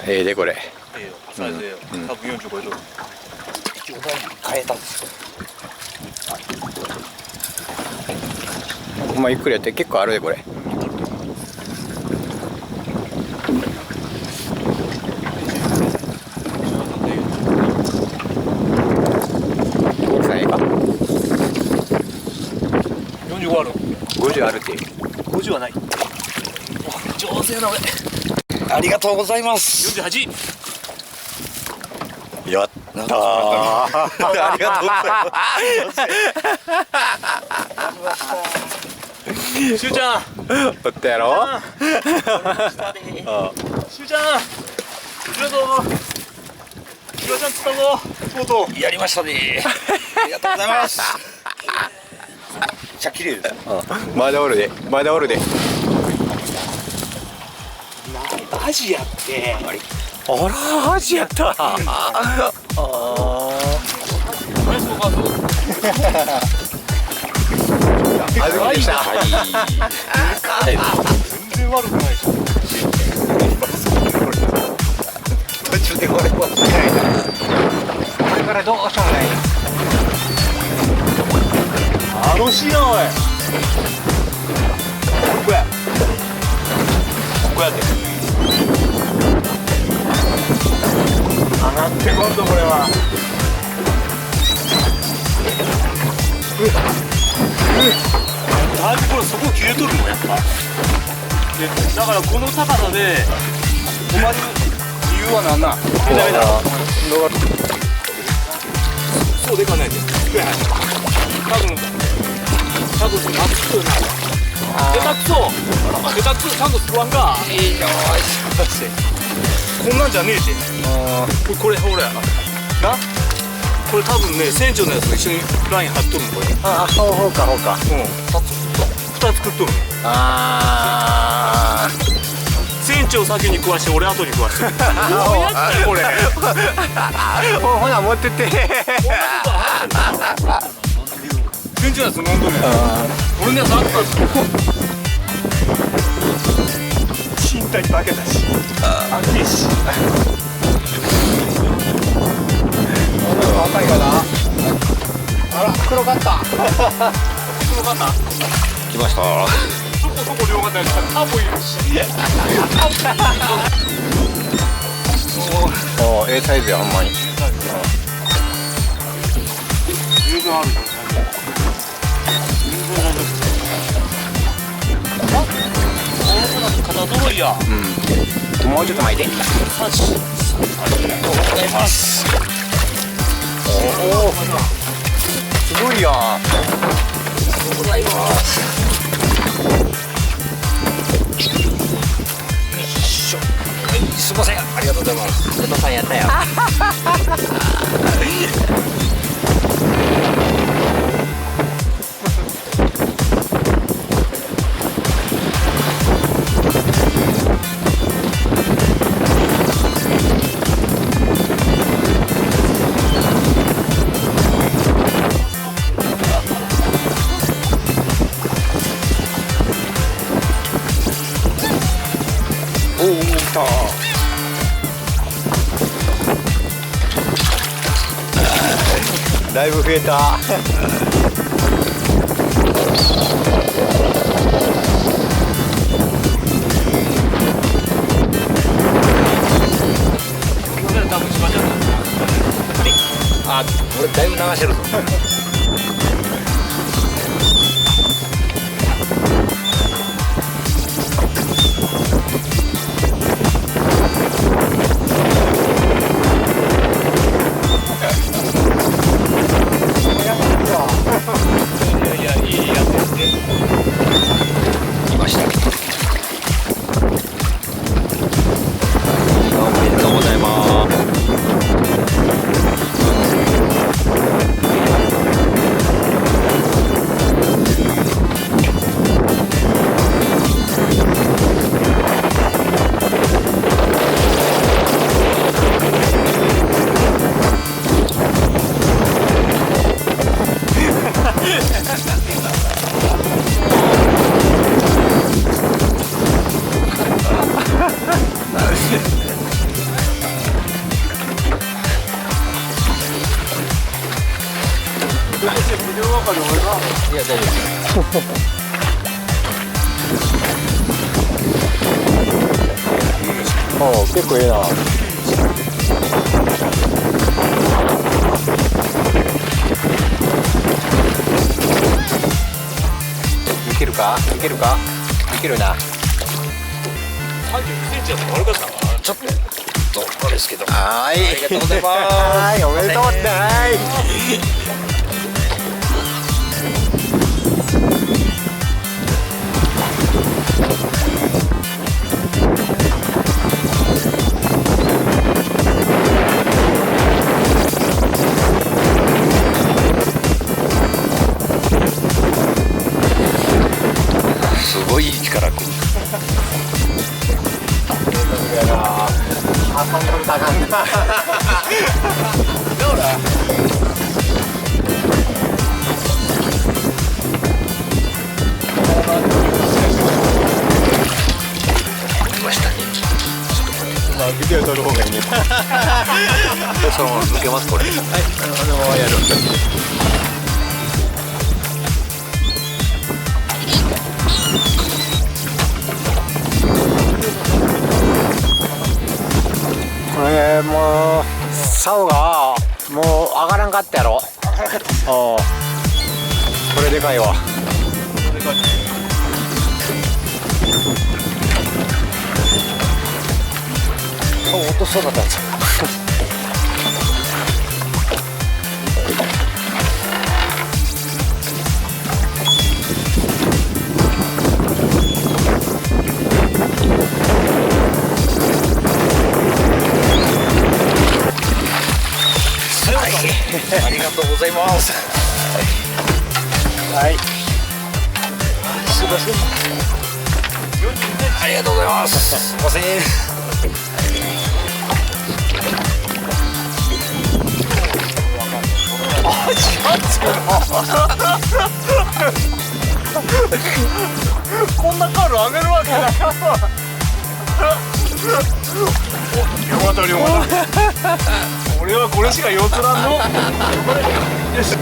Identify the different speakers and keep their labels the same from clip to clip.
Speaker 1: ええでこれ。
Speaker 2: ええよ、サイズええよ、多分45度。
Speaker 3: 一応変えたんですよ。
Speaker 1: ほんまゆっくりやって結構あるでこれ。大きさええか
Speaker 2: 45ある。
Speaker 1: 50あるっていう。
Speaker 2: 50はない。上手やな俺。
Speaker 3: ありがとうございます。
Speaker 2: 48。
Speaker 1: やったー
Speaker 3: ありがとうございます。
Speaker 2: しゅうちゃん、
Speaker 1: おったやろ。
Speaker 2: しゅうちゃん、ひろと、ひろちゃん釣ったぞ。とうとう。
Speaker 3: やりましたね。ありがとうございます。めっちゃ綺麗です。
Speaker 1: まだおるで、まだおるで。
Speaker 2: アジアって
Speaker 1: あら、アジやった。あ
Speaker 2: ナイスフォーカス。
Speaker 1: あずきでした。
Speaker 2: 全然悪くないし。
Speaker 3: 途中でこれも。これからどうしようもない。
Speaker 2: 楽しいなおい。ここや。ここやで。上がってこんとこれは。だいぶこれそこ切れとるのやっぱ。でだからこの高さで止まる理由は何なん？ダメだ。そうでかないで。多分まっすぐな。下手くそ。下手くそちゃんとすくわんか。いいよ。こんなんじゃねえって。これほらな。これ多分ね船長のやつと一緒にライン張っとるのこれ。
Speaker 1: あ、ほうか。
Speaker 2: 2つ食っとるの。
Speaker 1: あ
Speaker 2: 船長先に食わして俺後に食わしてる。どうやったよこれ。
Speaker 1: ほな持ってって。
Speaker 2: 船長のやつ飲んどるやん。俺のやつあったんですよ。身体化けたしあけし。
Speaker 1: 赤いかな。あら、黒かった。
Speaker 2: 黒かった。
Speaker 1: 来ました。
Speaker 2: そこそこ両方やったらタもいるし。
Speaker 1: おー、ええサイズやほんまに。
Speaker 2: 十分ある。肩揃いや。
Speaker 1: うん。もうちょっと巻いて。
Speaker 3: ありがとうございます。
Speaker 1: おお。すごいやん。
Speaker 3: ありがとうございます。すいません。ありがとうございます。
Speaker 1: 佐藤さんやったよ。おお、来た。だいぶ増えた。あ、俺だいぶ流してるぞ。いました。おめでとうございます。
Speaker 2: かで俺が。
Speaker 1: いや大丈夫。おお結構いいな。いけるかいけるかいけるな。
Speaker 2: 32センチだと悪かったな。
Speaker 1: ちょっとですけど。はい。ありがとうございます。はい、おめでとう。はい。すごいいい力くる。遊んどるたかんな。どうだ。来ましたね。まあビデオ撮る方がいいね。そのまま続けますこれ。はい、やる。もう竿がもう上がらんかったやろ。これでかいわ。落とそうだったやつ。ありがとうございます。はい。すいません。ありがとうございます。すいません。
Speaker 2: こんなカール上げるわけない。山田龍馬だ。俺はこれしか用途なんの。よし。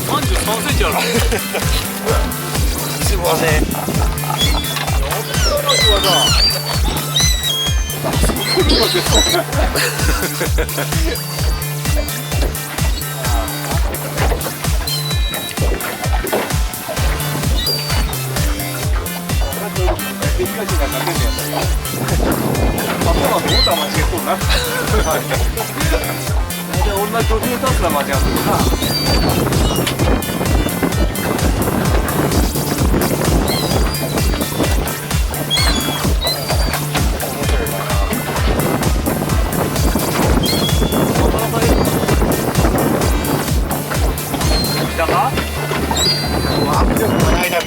Speaker 2: 33センチある。
Speaker 1: すいません。
Speaker 2: 同じ途中に立つら間違ってるな。だか？
Speaker 1: ないな。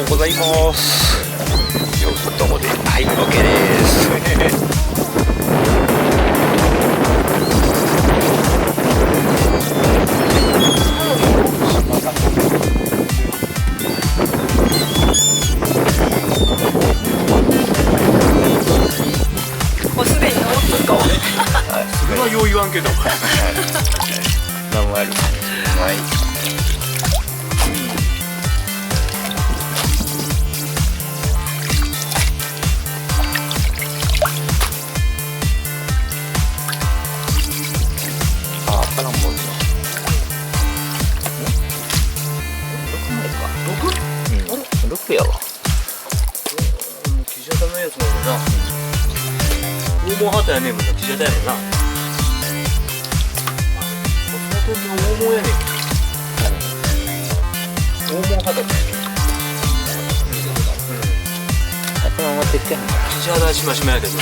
Speaker 1: ございます。よくともで、はい、OK です。
Speaker 4: もうすでに思ったと。
Speaker 2: それはよう言わんけど。
Speaker 1: 何もある。はい。6やわ。
Speaker 2: 記者だのやつなのな。大門旗やねんもんな、記者だやもんな。その時の大門やねん。大門旗って。
Speaker 1: このまま持ってきてんの。
Speaker 2: 記者だしましまやけど。